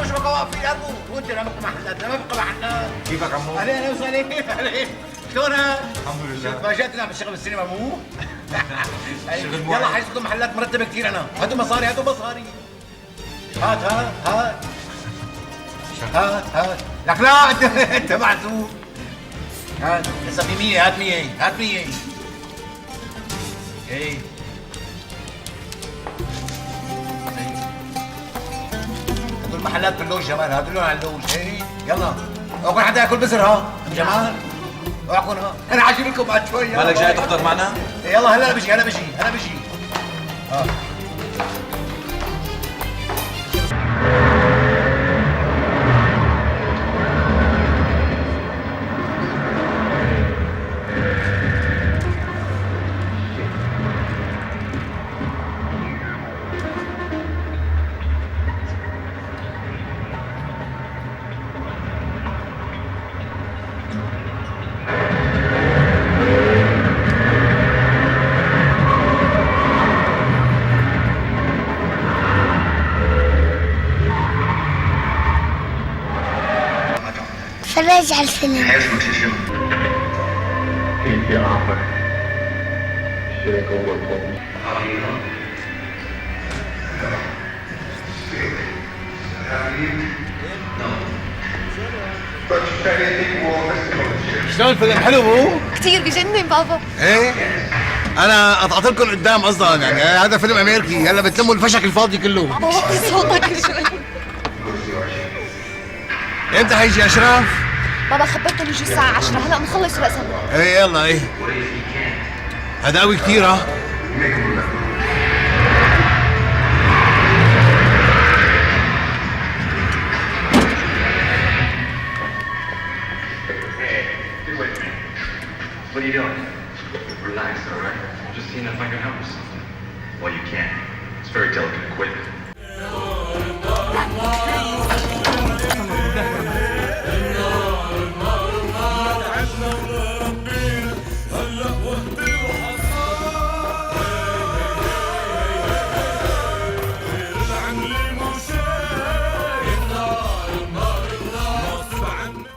شو بقى واقفين ابو وانت لا بقى محلات لا بقى محلات. كيفك عمو؟ اهلين وسهلين اهلين. شلونك؟ الحمد لله. فاجأتنا بالشغل بالسينما مو؟ شغل يلا معين. حيصكم محلات مرتبه كثير انا، هاتوا مصاري هاتوا مصاري. هات هات هات هات هات لك لا انت معزوم. هات لسه في 100 هات 100 هات 100. ايه هاتوا المحلات باللوج جمال هاتوا لهم على اللوج. ايه يلا اوعى حدا ياكل بزر ها جمال اوعكم ها انا عاجب لكم بعد شوي. مالك جاي تحضر معنا؟ يلا هلا بجي هلا بجي هلا بجي. ها اتفرج على الفيلم. شلون الفيلم حلو مو؟ كتير بجنن بابا. ايه انا قطعت لكم قدام اصلا يعني هذا فيلم امريكي هلا بتلموا الفشك الفاضي كله. بابا وطي صوتك شوي. امتى حيجي اشرف؟ بابا خبرتهم يجوا الساعة 10 هلا بنخلص رأسا. ايه يلا ايه هذا قوي كثير ها. What are you doing? Relax, all right? Just seeing if I can help you something. Well, you can't. It's very delicate equipment.